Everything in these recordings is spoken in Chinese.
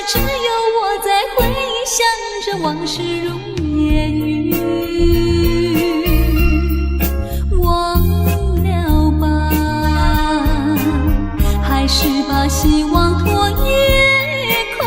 只有我在回想着往事如烟云。忘了吧，还是把希望托夜空。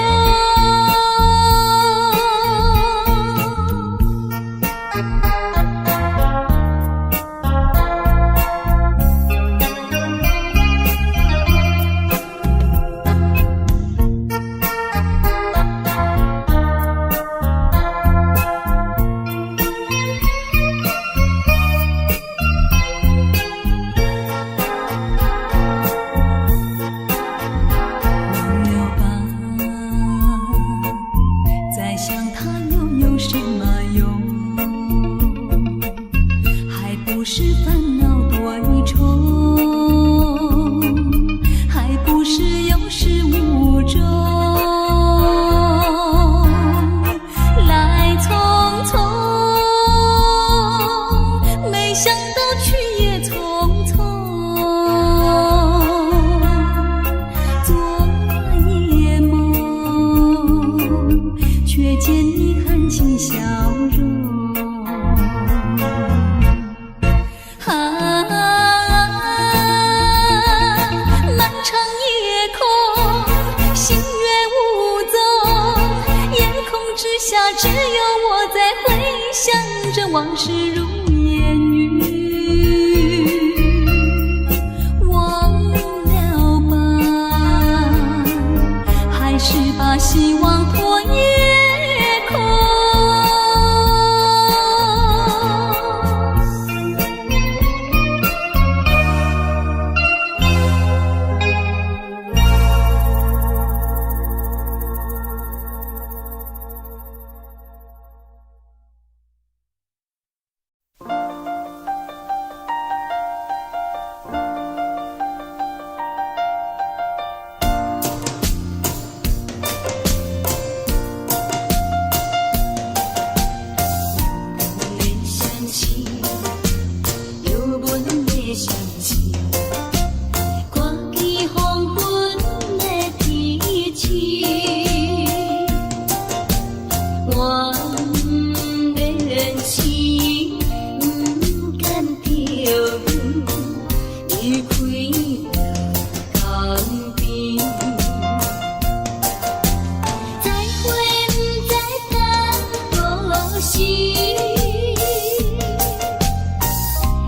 是烦恼多一重，还不是有始无终。来匆匆，没想到去也匆匆。昨夜梦，却见你含情笑容。只有我在回想着往事如烟云。忘了吧，还是把希望托夜空。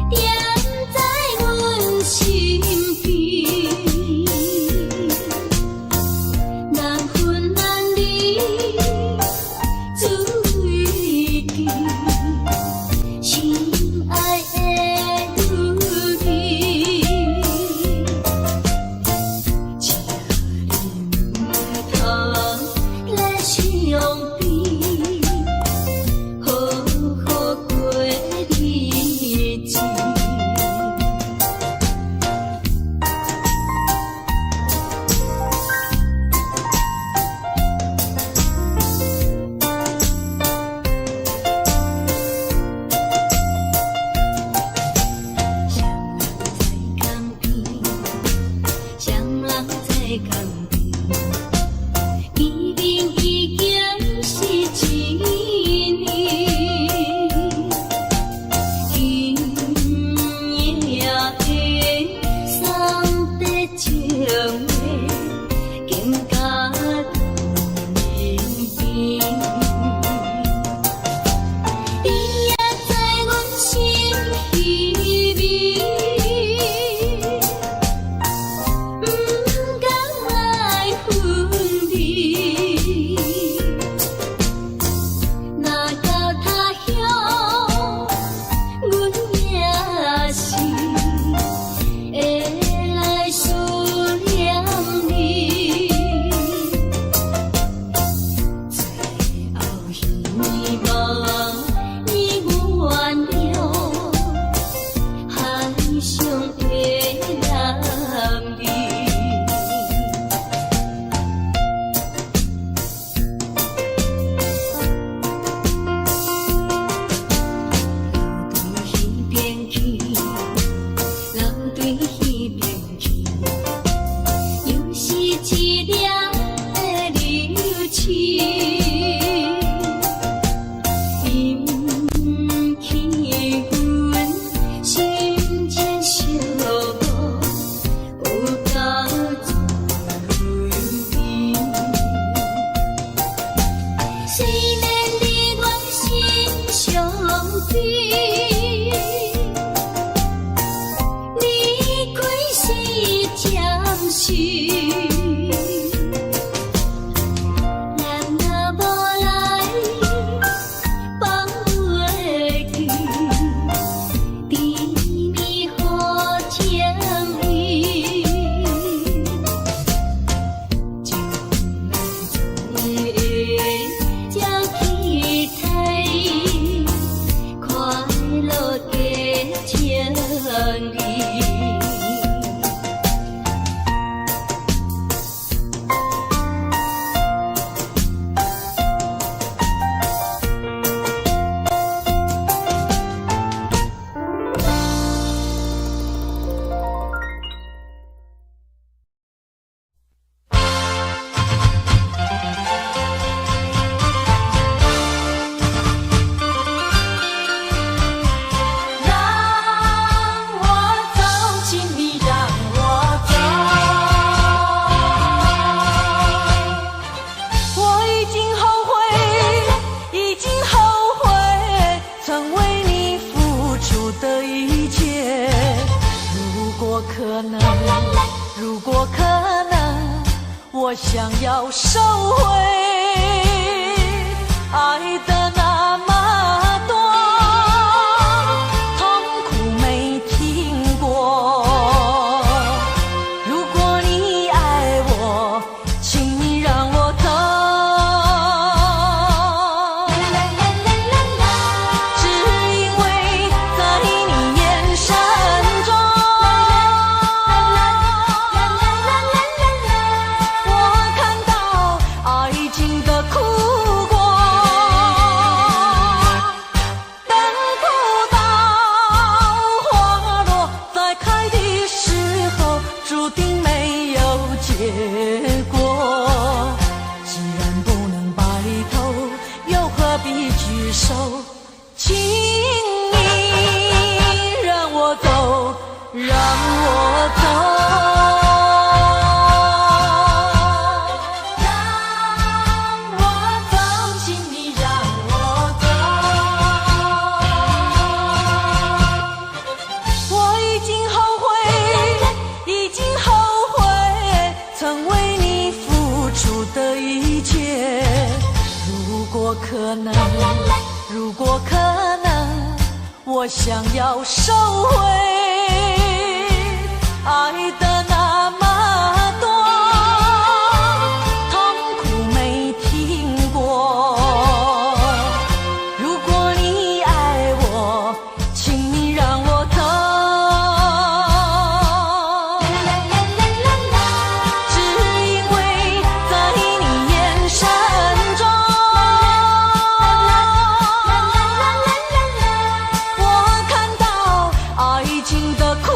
点在我森林。如果可能，我想要收回爱的那么多，痛苦没听过。如果你爱我，请你让我走。只因为在你眼神中，我看到爱情的哭过。等不到花落再开的时候，注定没有结果。既然不能白头，又何必举手？请你让我走，让我走。让我走，请你让我走。我已经后悔，已经后悔曾为你付出的一切。如果可能，如果可能，我想要收回爱的那么多，痛苦没听过。如果你爱我，请你让我走。只因为在你眼神中，我看到爱情的哭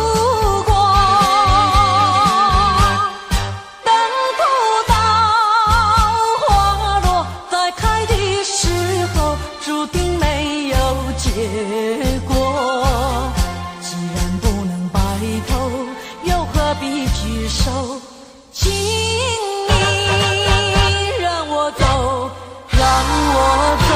过。等不到花落再开的时候，注定没有结果。既然不能白头，又何必举手？请你让我走，让我走。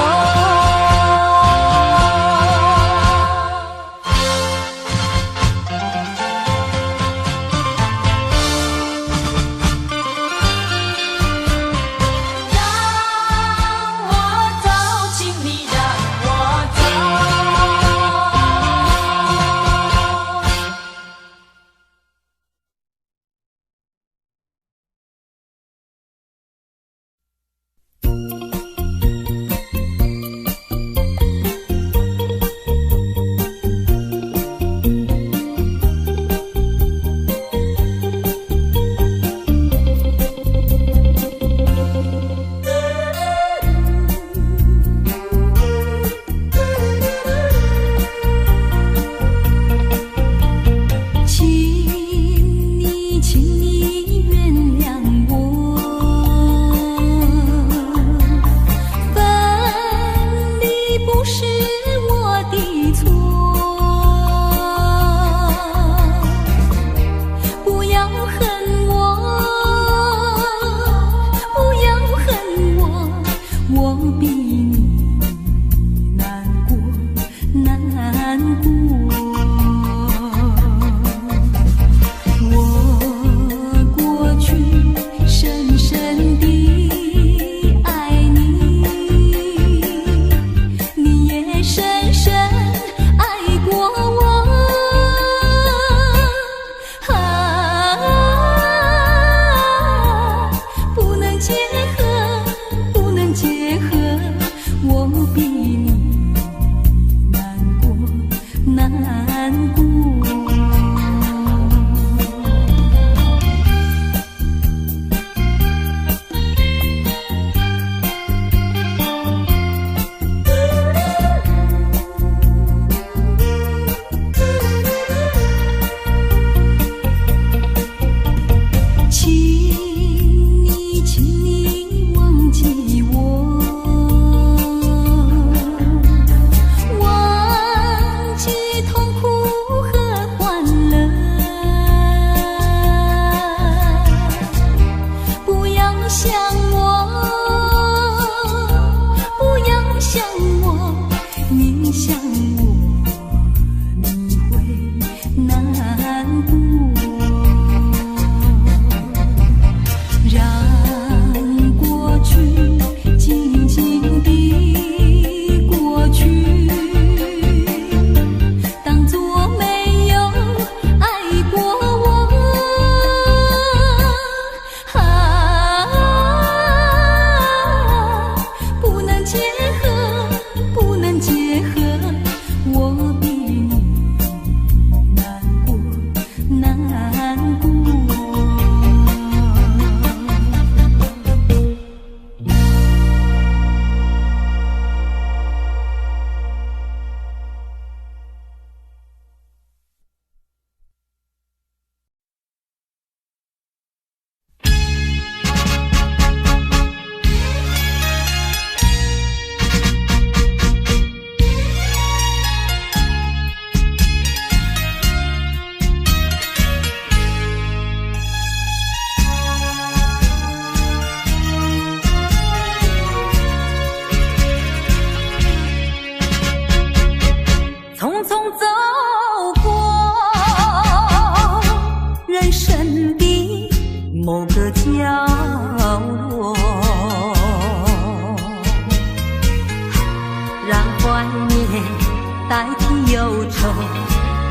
代替忧愁，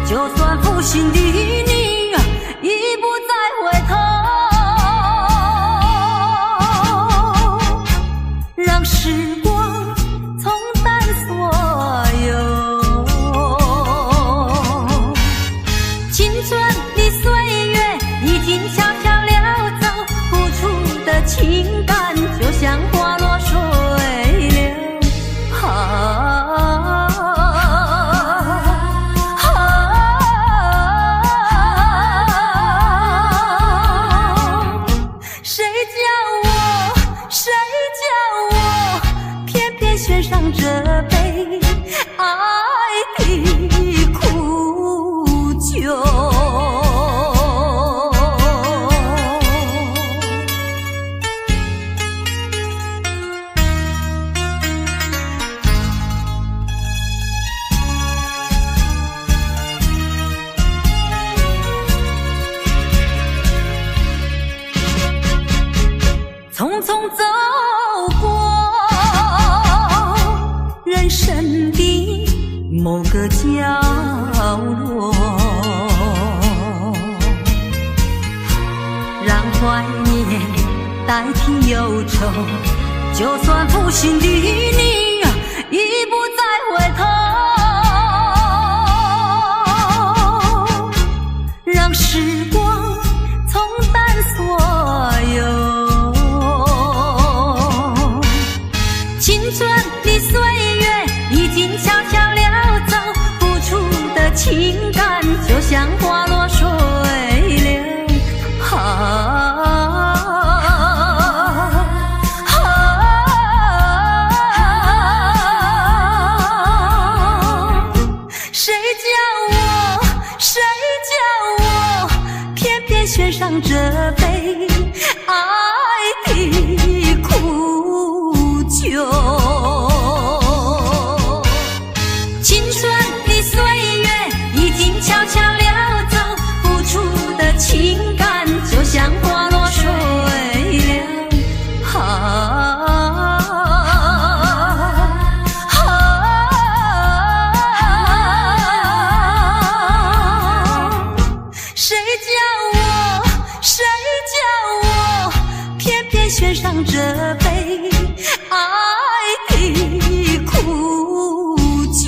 就算负心的你已不再回头，让时光冲淡所有。青春的岁月已经悄悄溜走，付出的情感就像花落水流。献上这杯爱的苦酒。匆匆走过人生的某个角落，让怀念代替忧愁，就算负心的你已不再回头，让时光冲淡所有。青春的岁月已经悄悄溜走，付出的情感就像花落水流。谁叫我偏偏献上这杯爱的苦酒。青春的岁月已经悄悄溜走，付出的情感就像花落水流。谁叫我偏偏献上这杯爱的苦酒。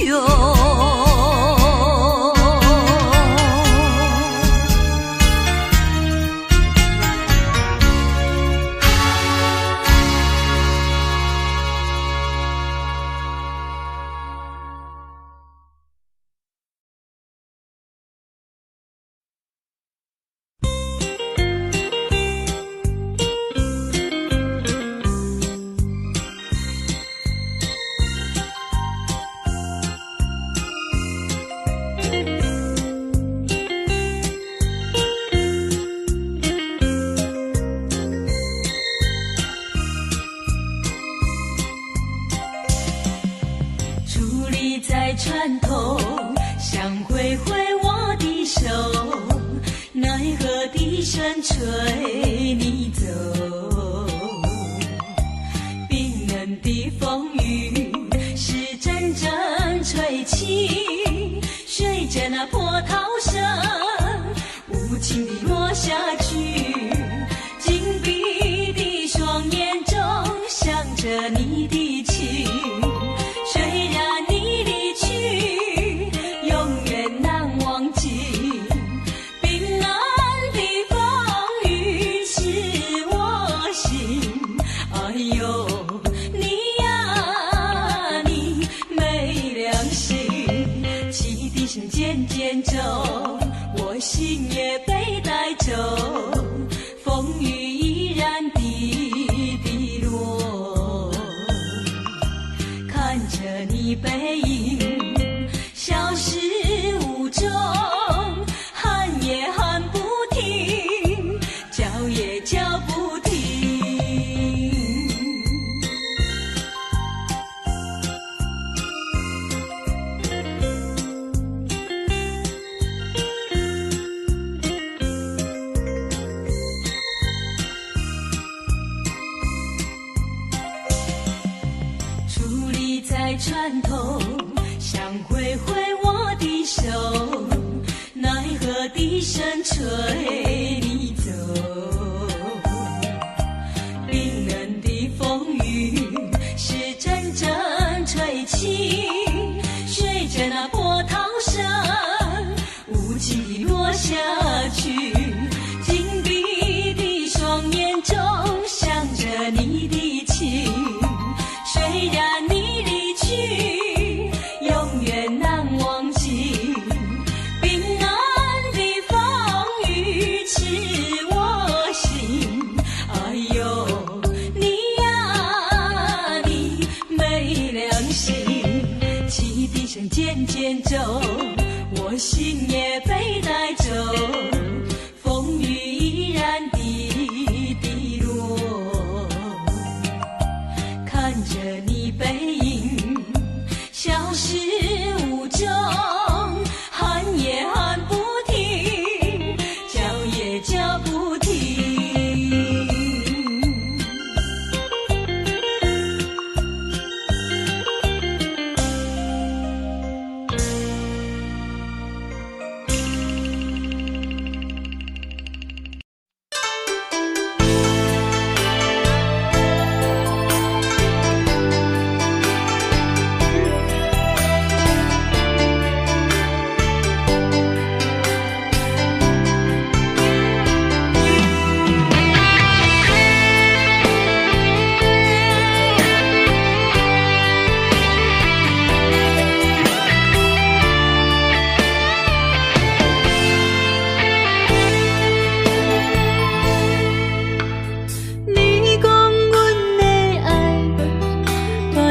在船头，想挥挥我的手，奈何笛声吹你走。冰冷的风雨是阵阵吹起，随着那波涛声无情地落下去。紧闭的双眼中想着你的情，虽然你离去永远难忘记。冰冷的风雨刺我心，哎呦你呀你没良心。汽笛声渐渐走，我心也被带走，风雨依然滴滴落。看着你背影消失无踪，喊也喊不停，叫也叫不停。低声吹你走，冰冷的风雨是阵阵吹起，随着那波涛声无情地落下去，紧闭的双眼中想着你的情，虽然你离去永远难忘记，冰冷的风雨刺我心，哎呦你呀你没良心，汽笛声渐渐走，我心也被带走，风雨依然滴滴落，看着你背影消失无踪，喊也喊不停，叫也叫不停。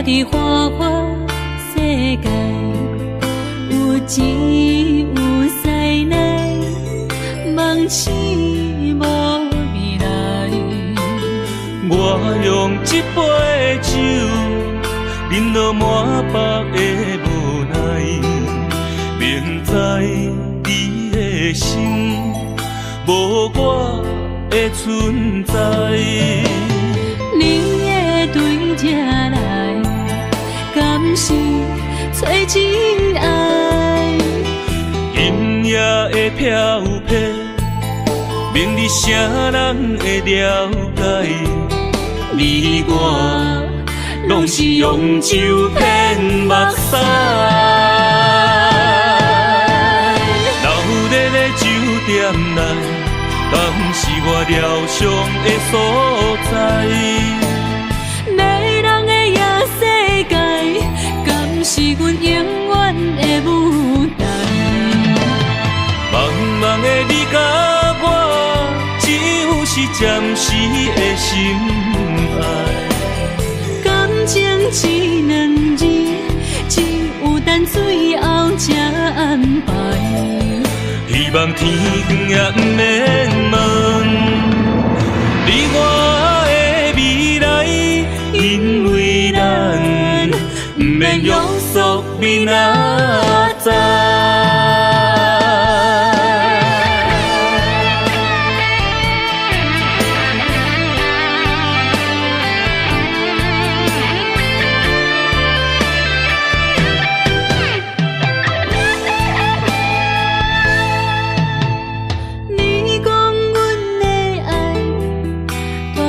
的花花世界，有钱有势来，梦醒无未来。我用一杯酒，饮落满腹的无奈，明知你的心无我的存在。你的对这来，敢是找真爱？音乐的飘撇，明日谁人会了解？你我拢是用酒骗目屎，流热的酒店内，敢是我疗伤的所在？迷人的夜世界，敢是阮永远的舞台？茫茫的你甲我，只有是暂时的心爱。感情只两字，只有等最后才安排。希望天光也不免问，你我的未来，因为咱不免约束明仔载。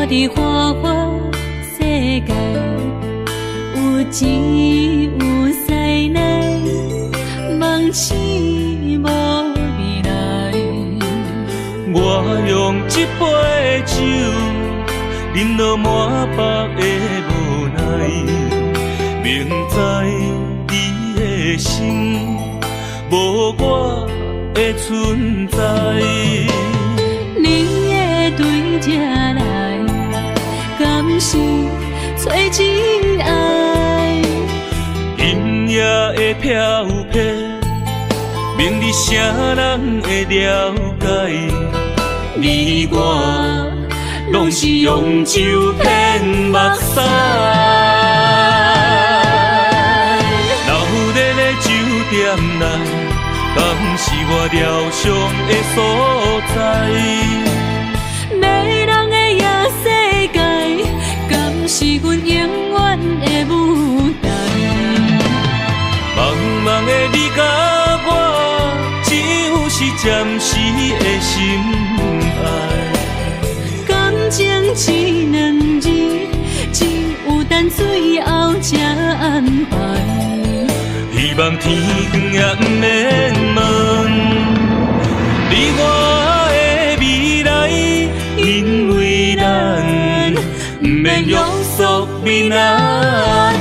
的花花世界，有钱有势来，梦醒无未来。我用一杯酒，饮落满腹的无奈，明知你的心无我的存在。你的对这来，敢是找真爱？音乐的飘撇，明日谁人会了解？你我拢是用酒骗目屎，流热的酒店内，敢是我疗伤的所在？迷人的夜世界，敢是阮永远的舞台？茫茫的你甲我，只有是暂时的心爱。感情只两字，只有等最后才安排。希望天光也不免问，你我的未来，因为咱不免约束明仔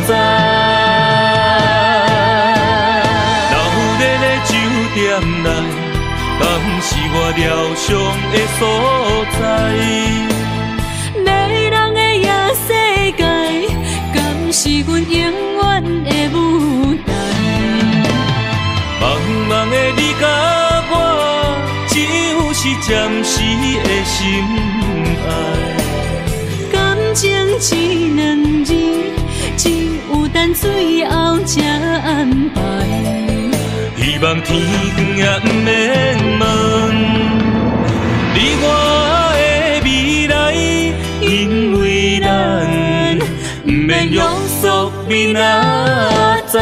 载。老日的酒店内，敢是我疗伤的所在？迷人的夜世界，敢是阮永远的舞台？茫茫的你甲我，只有是暂时的心爱。感情只两字，只有等最后才安排。希望天光也不免问，你我的未来，因为咱不免约束明仔载。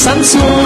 行情。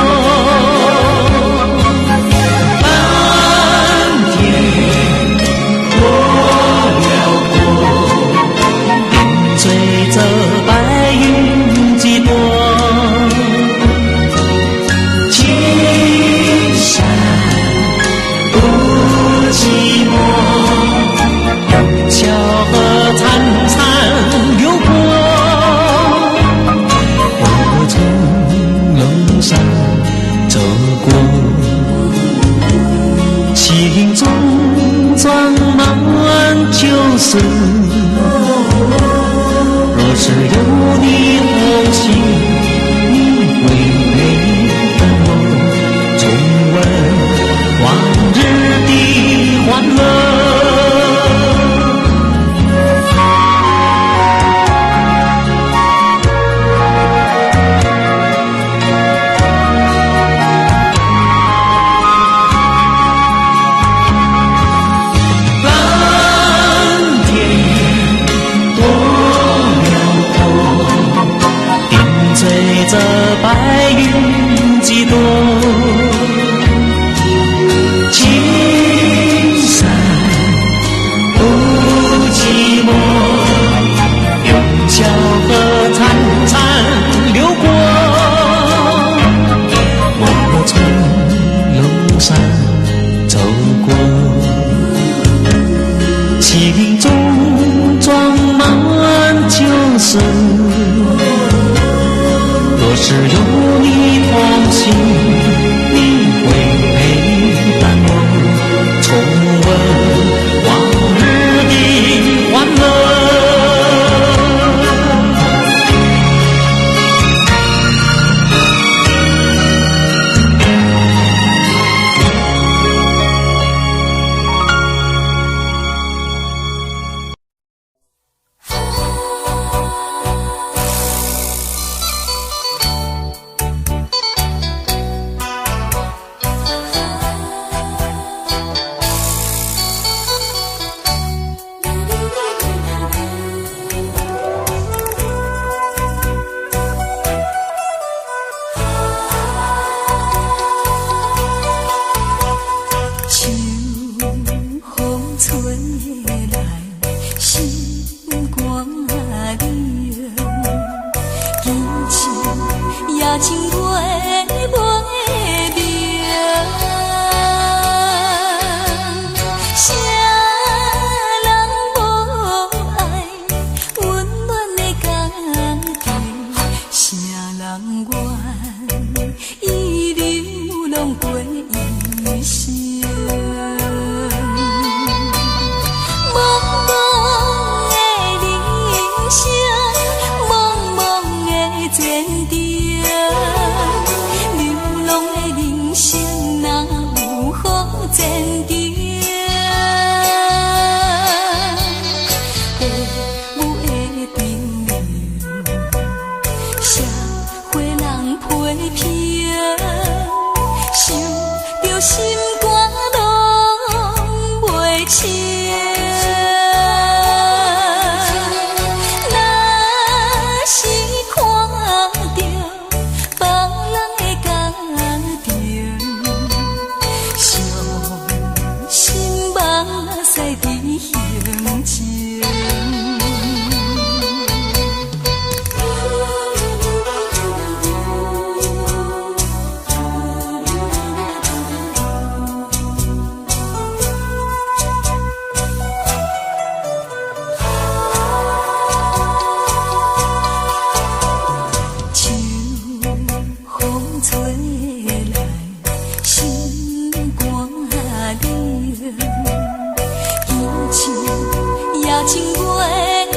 情过袂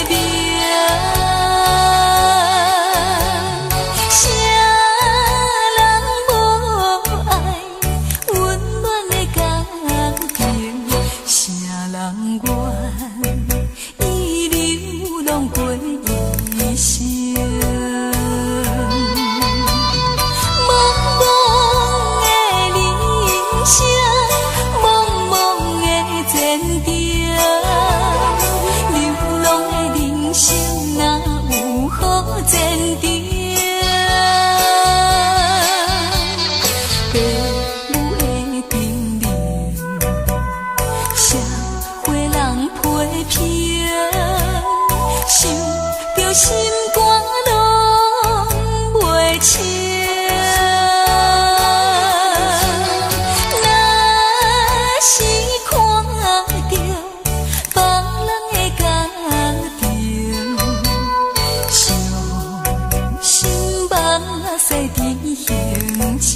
明，啥人无爱温暖的家庭，啥人愿意流浪过一生。心哪有好前程？父母的叮咛，社会人批评，想着心肝拢袂清。若是看着别人的家庭，心目细甜行情。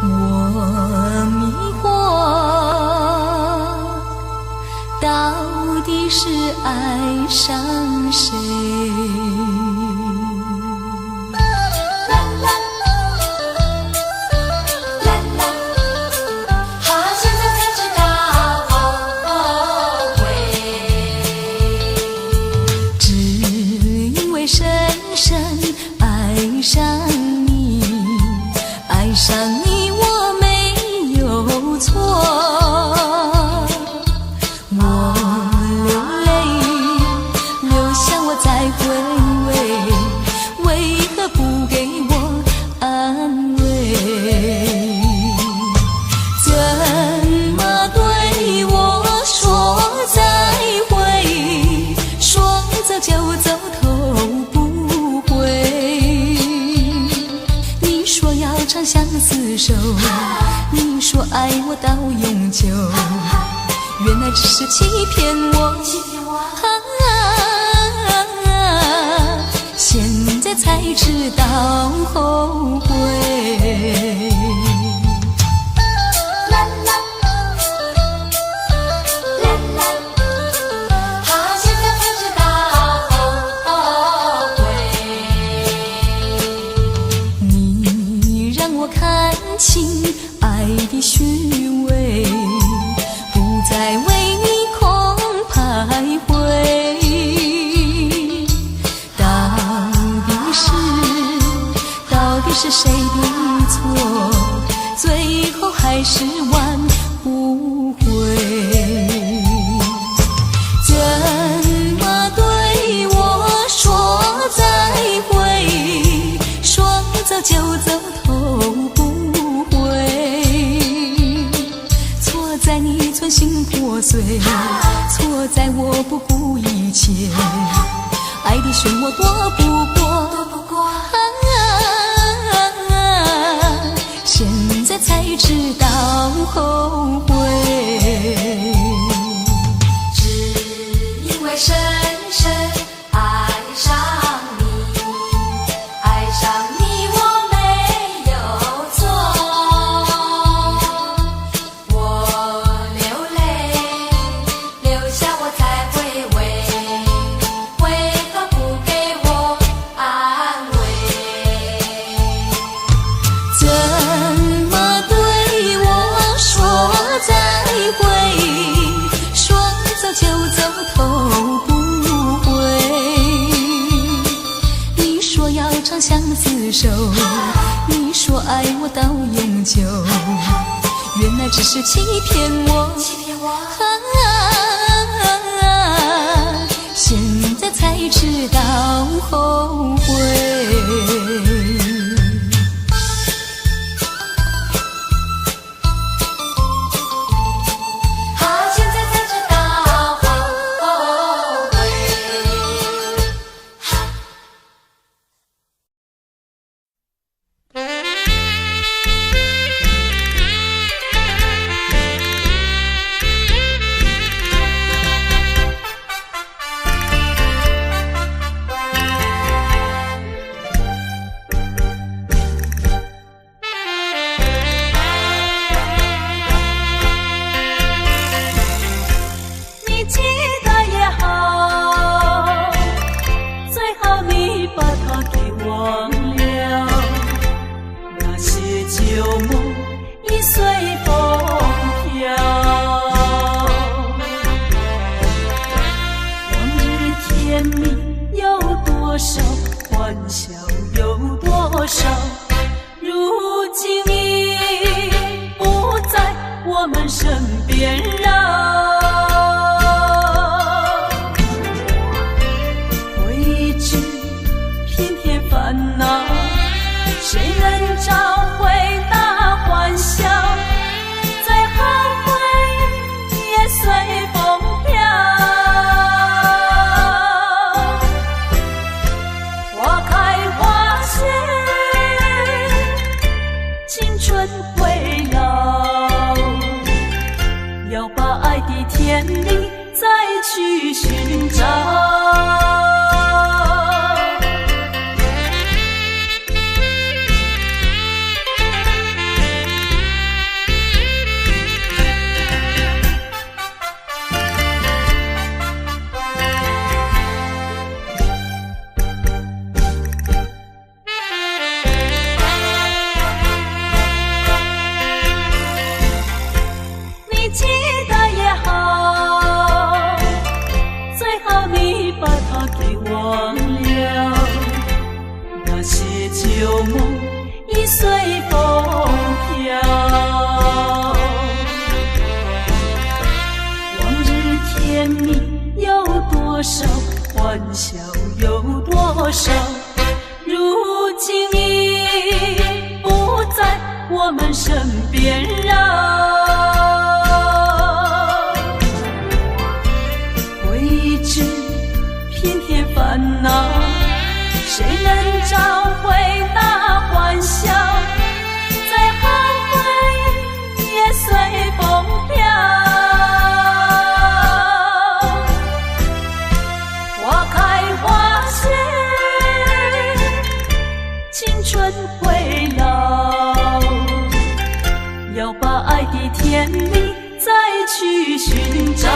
我迷惑，到底是爱上谁？就走头不回。相厮守，你说爱我到永久，原来只是欺骗我，现在才知道后悔。情爱的虚伪，不再为你空徘徊。到底是谁的错？最后还是挽不回。怎么对我说再会？说走就走，头不在你存心破碎，错在我不顾一切，爱的漩涡躲不过，现在才知道后悔。只因为深深爱上你，爱上你我没有错。相厮守，你说爱我到永久，原来只是欺骗我，现在才知道后悔。春回老，要把爱的甜蜜再去寻找。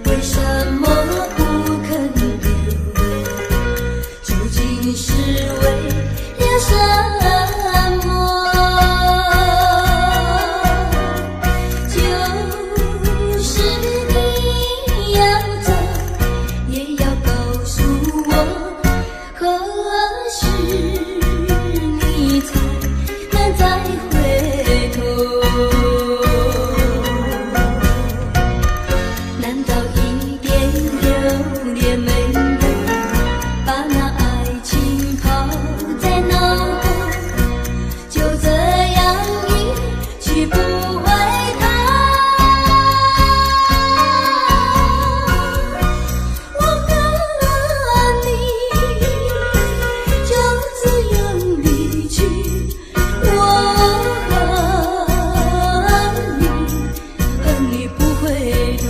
为什么不肯留？究竟是为了什么？就是你要走，也要告诉我，何时你才能再回头？难道一点留恋没有，把那爱情抛在脑后，就这样一去不回头？我和你就这样离去，我和你不回头。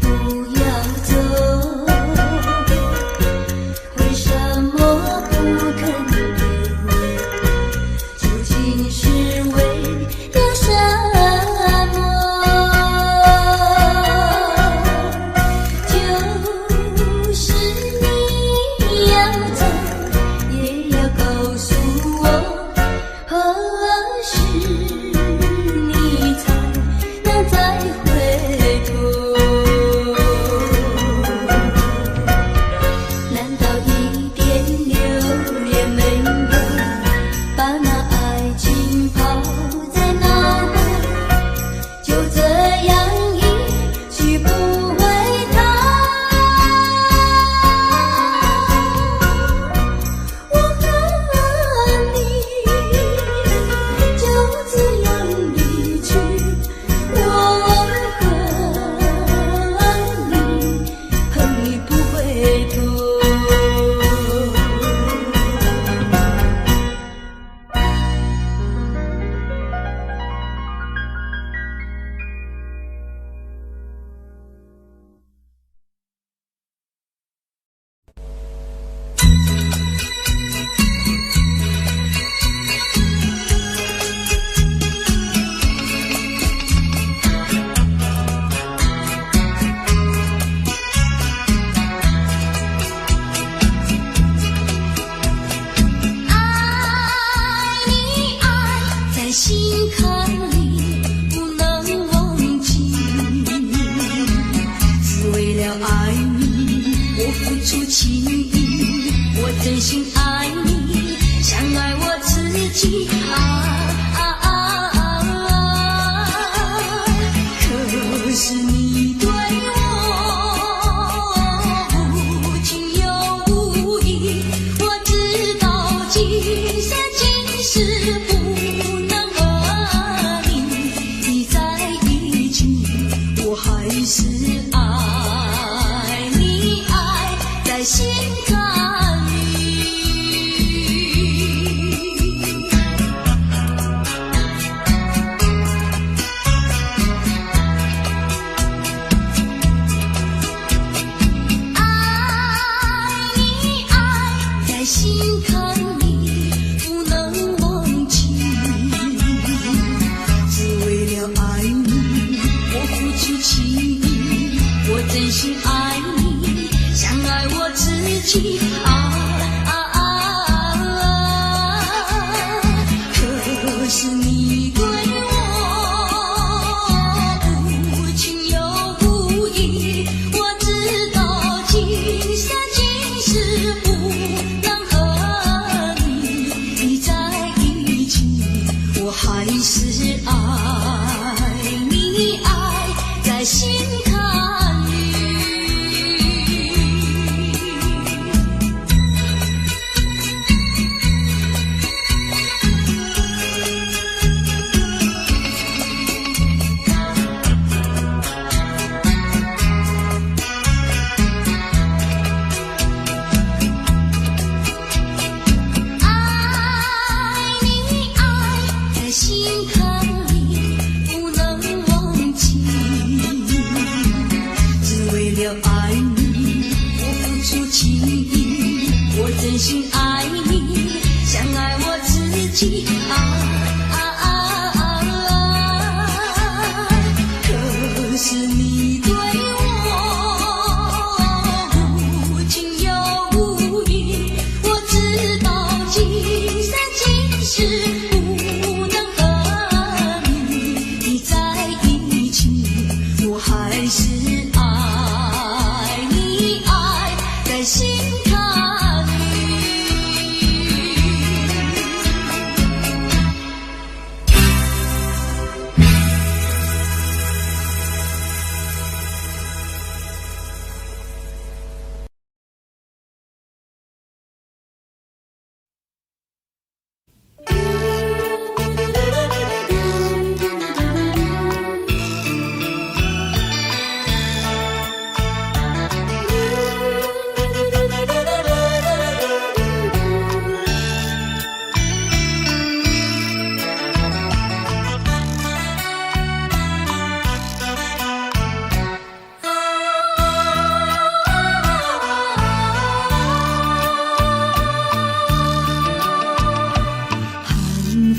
不要走，为什么不肯留？究竟是为了什么？就是你要走，也要告诉我，何时你才能再回头？难道一点留恋没有，把那爱情抛在脑后，就这样一去不回头？我和你就这样离去，我和你不回头。爱你爱在心坎里不能忘记，只为了爱你我付出情意，我真心爱你像爱我自己。可是你对我无情又无义，我知道今生今世不能和你在一起，我还是爱你爱在心坎里。爱你爱在心坎里不能忘记，只为了爱你我付出情意，我真心爱你像爱我自己。可是你对我无情又无义，我知道今生今世不能和你在一起，我还是爱你爱在心坎里。爱己爱，可是你对我无情又无义，我知道今生今世不能和你在一起，我还是爱你爱在心坎里。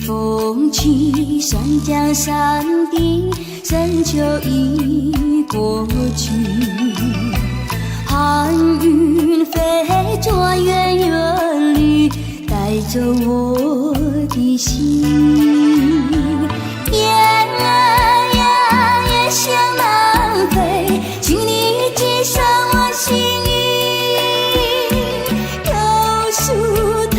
风起，山江山顶，深秋已过去。寒云飞转远远里，带走我的心。雁儿呀，也向南飞，请你寄上我心意。有树藤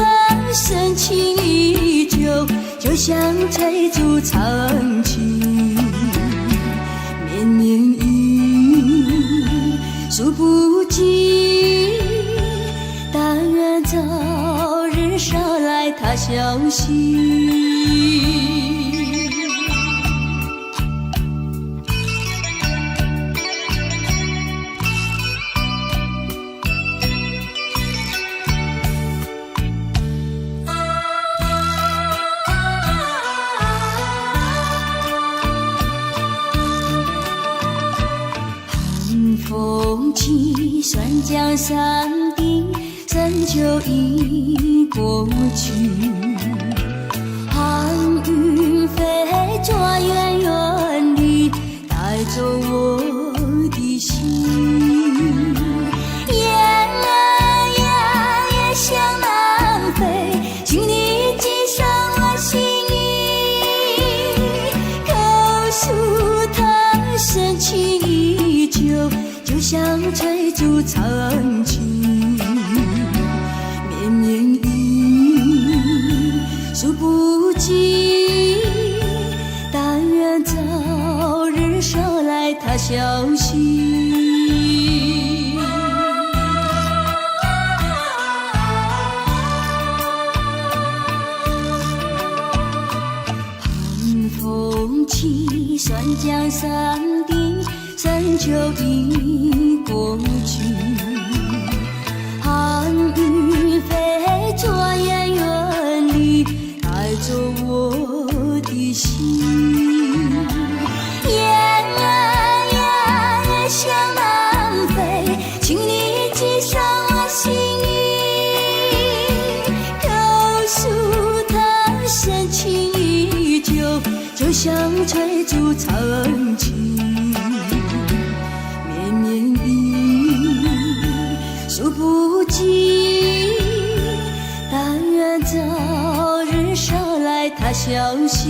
深情依旧，就像翠竹长青，绵绵雨数不尽，但愿早日捎来他消息。风起，山江山顶，深秋已过去。寒云飞转远远里，带走我的心。雁儿呀，也向南飞，请你寄上我心意。口述它深情依旧，就像翠竹长青，绵绵雨数不尽，但愿早日捎来他消息。寒风起，山江山顶，深秋已过去。寒云飞转远远里，带走我的心。雁儿呀，也向南飞，请你寄上我心意。口述它深情依旧，就像翠竹长青，绵绵雨数不尽，但愿早日捎来他消息。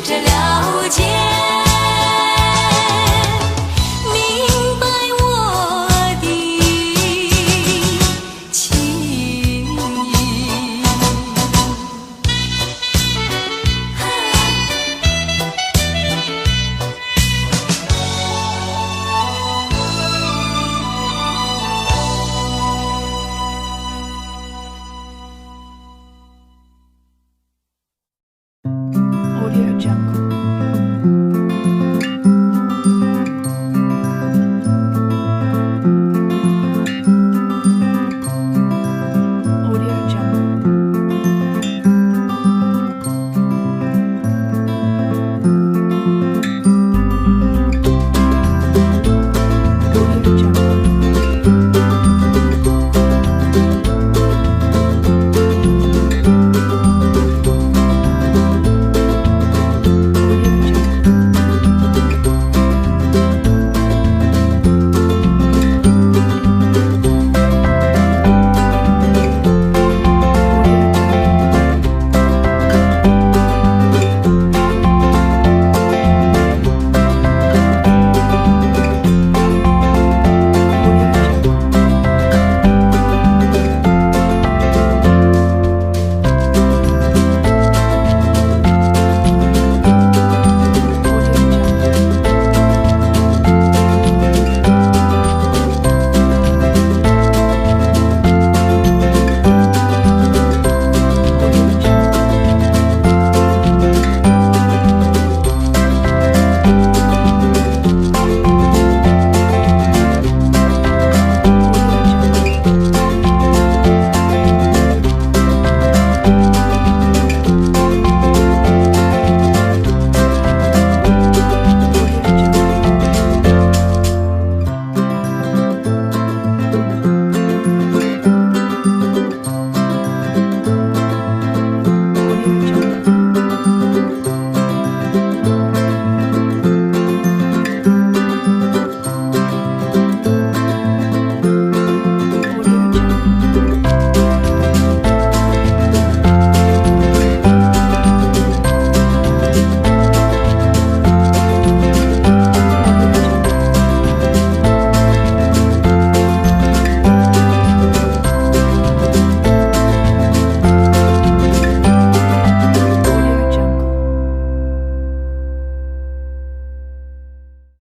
着了解，明白我的情意。Audio Jungle.